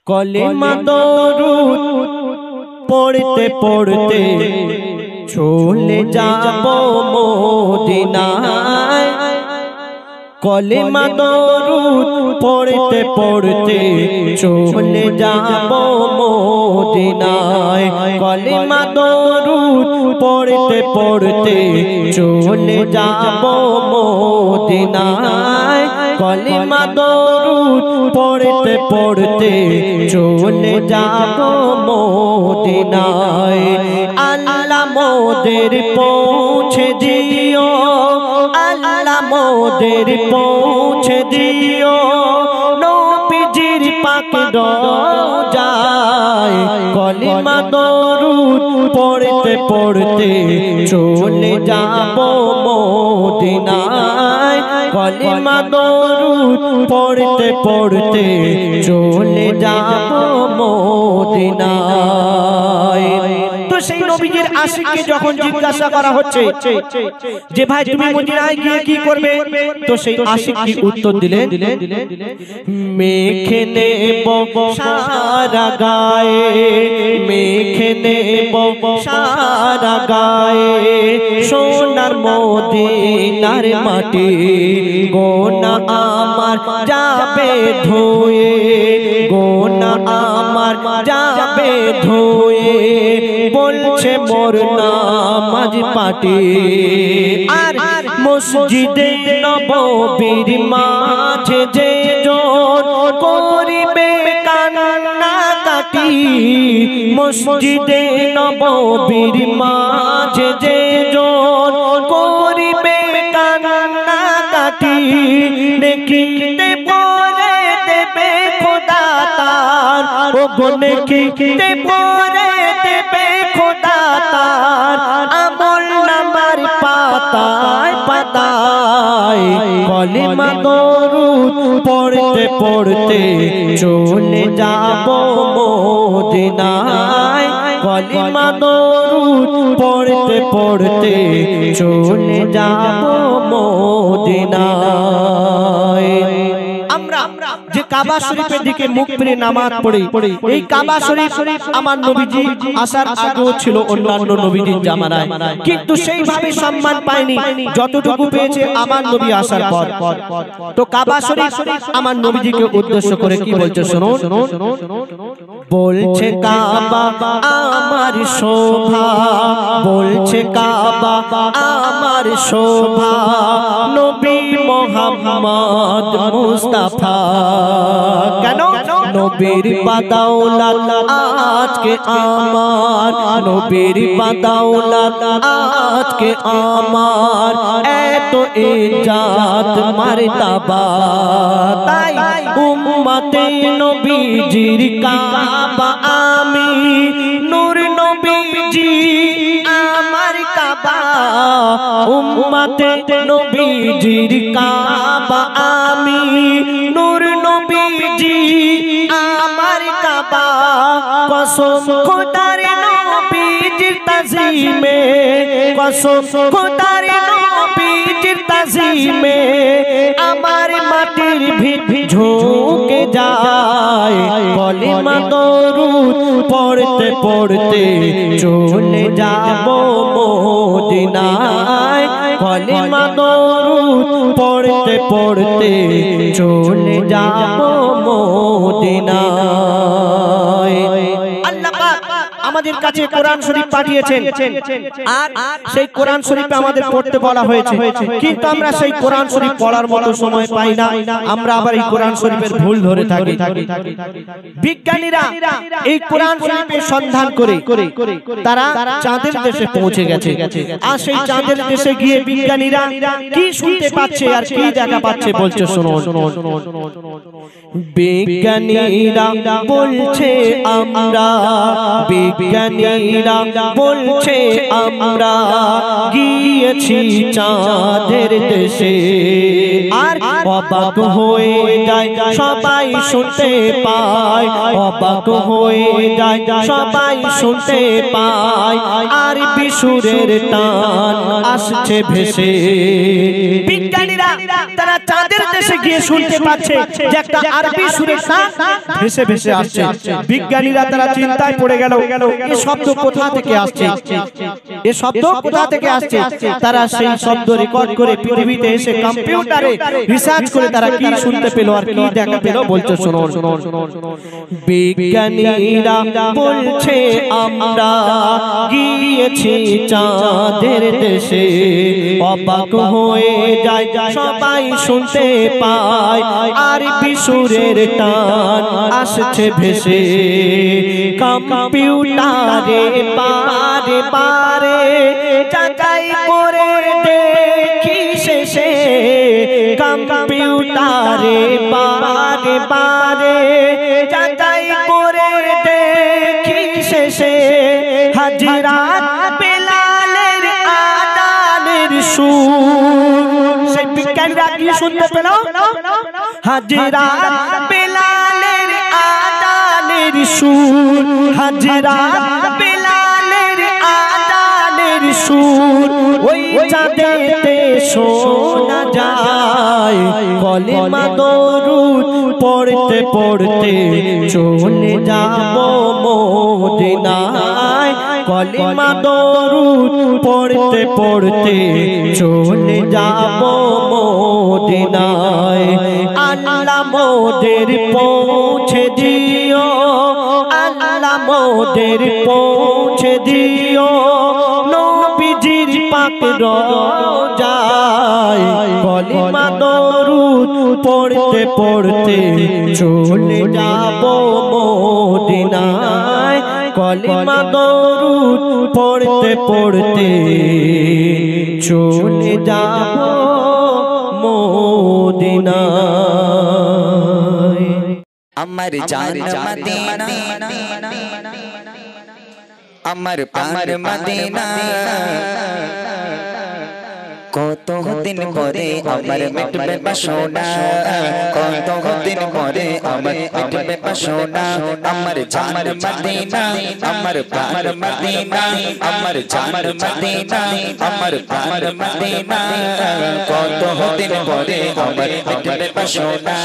কলিমা দরুদ পড়তে পড়তে চলে যাব মদিনায়। কলিমা দরুদ পড়তে পড়তে চলে যাব মদিনায়। কলিমা দরুদ পড়তে পড়তে চলে যাব মদিনায়। কলিমা দরুদ পড়তে পড়তে চলে যাব মদিনায়। আল্লাহ মোদের পৌঁছে দিও, আল্লাহ মোদের পৌঁছে দিও নবীজির পাক রওজায়। কলিমা দরুদ পড়তে পড়তে চলে যাব মদিনায়। কলিমা দরুদ পড়তে পড়তে চলে যাব মদিনায়। তো সেই নবীজির আশিককে যখন জিজ্ঞাসা করা হচ্ছে যে ভাই তুমি মদিনায় গিয়ে কি করবে, তো সেই আশিক কি উত্তর দিলেন, মেখে নেব সারা গায়ে, মেখে নেব সারা গায়ে সোনার মদিনার মাটি। গোনা আমার যাবে ধুয়ে, গোনা আমার যাবে ধুয়ে বলছে মোর নামাজ পাটি। আর মসজিদে নববীর মাঝে যে জন করিবে কান্নাকাটি, মসজিদে নববীর মাঝে যে জন করিবে কান্নাকাটি, নেকিতে ভরে দেবে খোদা তার, ও গো নেকিতে ভরে দেবে খোদা তার আমল নামার পাতায় পাতায়। কলিমা দরুদ পড়তে পড়তে চলে যাব মদিনায়। কলিমা দরুদ পড়তে পড়তে চলে যাব মদিনায়। আমরা যে কাবা শরীফের দিকে মুখ ফিরে নামাজ পড়ি, এই কাবা শরীফ আমার নবীজি আসার আগেও ছিল অন্যান্য নবীদের জামানায়, কিন্তু সেইভাবে সম্মান পায়নি যতটুকু পেয়েছে আমার নবী আসার পর। তো কাবা শরীফ আমার নবীজিকে উদ্দেশ্য করে কি বলছে শুনুন, বলছে কাবা আমার শোভা, বলছে কাবা আমার শোভা নবী মুহাম্মদ মুস্তাফা। কেন? নবীর বাদাওলাত আজকে আমার, নবীর বাদাওলাত আজকে আমার এত ইজ্জত মারতাবা। তাই উম্মতে নবীজির কাবা আমি, নূর নবীজি আমার কাবা। উম্মতে নবীজির কাবা আমি, নূর নবীজি আমার কাবা। কসম খোদার নবীজির তাজিমে, কসম খোদার নবীজির তাজিমে আমার মাটির ভিত ঝুঁকে যায়। কলিমা দরুদ পড়তে পড়তে চলে যাব মদিনায়। কলিমা দরুদ পড়তে পড়তে চলে যাব মদিনায়। আল্লাহ পাক আমাদের কাছে কোরআন শরীফ পাঠিয়েছেন, আর সেই কোরআন শরীফে আমাদের পড়তে বলা হয়েছে, কিন্তু আমরা সেই কোরআন শরীফ পড়ার মতো সময় পাই না। আমরা আবার এই কোরআন শরীফের ভুল ধরে থাকি। বিজ্ঞানীরা এই কোরআন শরীফের সন্ধান করে তারা চাঁদের দেশে পৌঁছে গেছে, আর সেই চাঁদের দেশে গিয়ে বিজ্ঞানীরা কি শুনতে পাচ্ছে আর কি দেখা পাচ্ছে বলছে শুনুন। বিজ্ঞানীরা বলছে আমরা, বিজ্ঞানীরা বলছে আমরা গিয়েছি চাঁদের দেশে। আর অবাক হয়ে যায় সবাই শুনতে পায়, অবাক হয়ে যায় সবাই শুনতে পায়, আর বিশুরের টান আসছে ভেসে। বিজ্ঞানীরা তারা চাঁদের দেশে গিয়ে শুনতে পাচ্ছে যে একটা আরবি সুরের গান ভেসে ভেসে আসছে। বিজ্ঞানীরা তারা চিন্তায় পড়ে গেল, এই শব্দ কোথা থেকে আসছে, এই শব্দ কোথা থেকে আসছে। তারা সেই শব্দ রেকর্ড করে পৃথিবীতে এসে কম্পিউটারে রিসার্চ করে তারা কি শুনতে পেল আর কি দেখা পেল বলছে শুনুন। বিজ্ঞানীরা বলছে আমরা গিয়েছি চাঁদের দেশে, অবাক হয়ে যায় সবাই শুনতে পায় আরবি সুরের টান আসছে ভেসে। কম্পিউটারে বারে বারে যাচাই করে দেখি শেষে, কম্পিউটারে বারে বারে যাচাই করে দেখি শেষে, হাজিরাত বেলালের আযানের সুর। সেই বিজ্ঞানীরা কি শুনতে পেল? হাজিরাত বেলালের আযানের সুর, হাজিরাত বেলালের আযানের সুর। ওই চাঁদেতে শোনা যায় কলেমা দরুদ পড়তে পড়তে চলে যাব মদিনায়, কলেমা দরুদ পড়তে পড়তে চলে যাব মদিনায়। আল্লাহ মোদের পৌঁছে দিও, আল্লাহ মোদের পৌঁছে দিও নবীজির পাক রওজায়, কলেমা দরুদ পড়তে পড়তে চলে যাব মদিনায়, কলেমা দরুদ পড়তে পড়তে চলে যাব মদিনায়। আমার জান মদিনা, আমার প্রাণ মদিনা, কত দিন পরে আমার মিটবে বাসনা, কত দিন পরে আমার মিটবে বাসনা। আমার জান মদিনা, আমার প্রাণ মদিনা, আমার জান মদিনা, আমার প্রাণ মদিনা, কত দিন পরে আমার মিটবে বাসনা,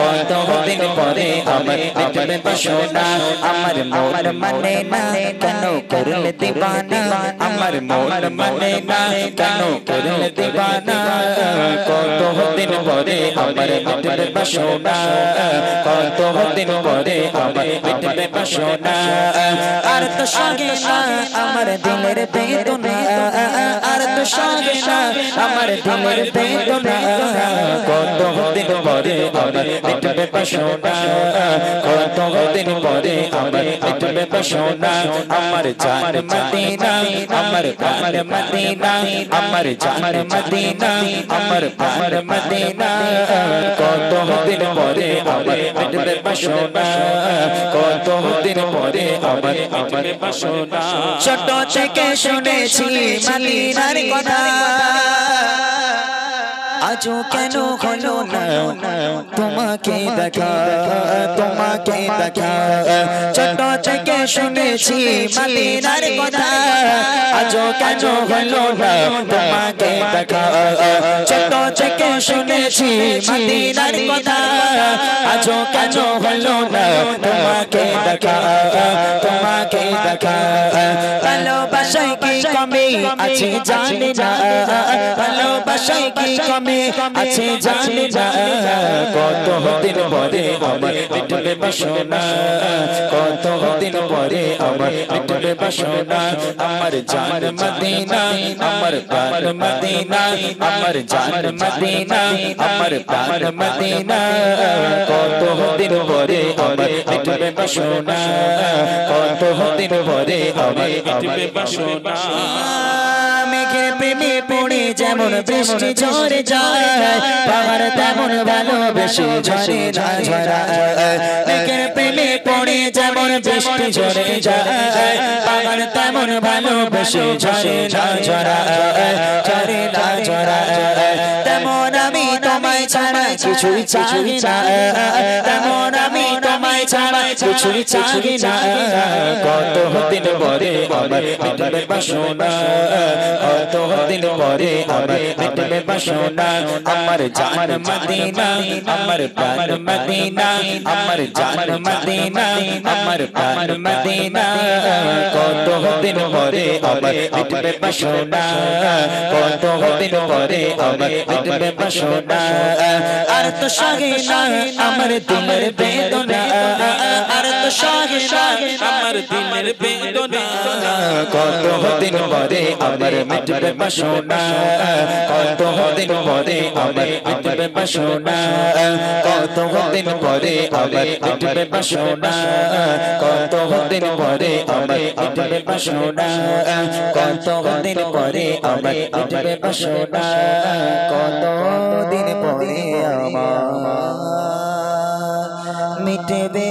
কত দিন পরে আমার মিটবে বাসনা। আমার মন মানে না কেন করলে দিবানা, আমার মন মানে না কেন করলে দিবানা, কত দিন পরে আমার মিটবে বাসনা, কত দিন পরে আমার মিটবে বাসনা। আর তো সঙ্গে না আমার দিলের বেদনা, আর তো সঙ্গে না আমার দিলের বেদনা, কত দিন পরে আমার মিটবে বাসনা, কত দিন পরে আমার মিটবে বাসনা। আমার জান মদিনা, আমার প্রাণ মদিনা, আমার জান মদিনা, আমার প্রাণ মদিনা, কত দিন পরে আমার মিটবে বাসনা, কত দিন পরে আমার মিটবে বাসনা। ছোট থেকে শুনেছি মদিনার কথা, আজও কেন হলো না তোমাকে দেখা, তোমাকে দেখা। ছোট থেকে শুনেছি মদিনার কথা, আজও কেন হলো না তোমাকে দেখা। ছোট থেকে শুনেছি মদিনার কথা, আজও কেন হলো না তোমাকে দেখা, তোমাকে দেখা। ভালোবাসায় কি কমে আছে জানি না, ভালোবাসায় কি কমে আছে জানি না, কত দিন পরে আমার মিটবে বাসনা, কত দিন পরে আমার মিটবে বাসনা। আমার জান মদিনা, আমার প্রাণ মদিনা, আমার জান মদিনা, আমার প্রাণ মদিনা, কত দিন পরে আমার মিটবে বাসনা, কত দিন পরে আমার মিটবে বাসনা। মেঘের প্রেমে পড়ে যেমন বৃষ্টি ঝরে যায়, পাহাড় তেমন ভালোবেসে ঝরে না ঝরায়। মেঘের প্রেমে পড়ে যেমন বৃষ্টি ঝরে যায়, পাহাড় তেমন ভালোবেসে ঝরে না ঝরায়, ঝরে না ঝরায়। তেমন আমি তোমায় ছাড়া কিছুই চাই না তেমন আমি তোমায় ছাড়া কিছুই চাই না কতদিন পরে আমার মিটবে বাসনা কতদিন পরে আমার মিটবে বাসনা আমার জান মদিনা আমার প্রাণ মদিনা আমার জান মদিনা আমার প্রাণ মদিনা কতদিন পরে আমার মিটবে বাসনা কতদিন পরে আমার মিটবে বাসনা আর তো সহে না আমার দিলের বেদনা আর তো সহে না আমার দিলের বেদনা কতদিন পরে আমার মিটবে বাসনা কতদিন পরে আমার মিটবে বাসনা কতদিন পরে আমার মিটবে বাসনা কতদিন পরে আমার মিটবে বাসনা কতদিন পরে আমার মিটবে বাসনা কতদিন পরে আমার মিটবে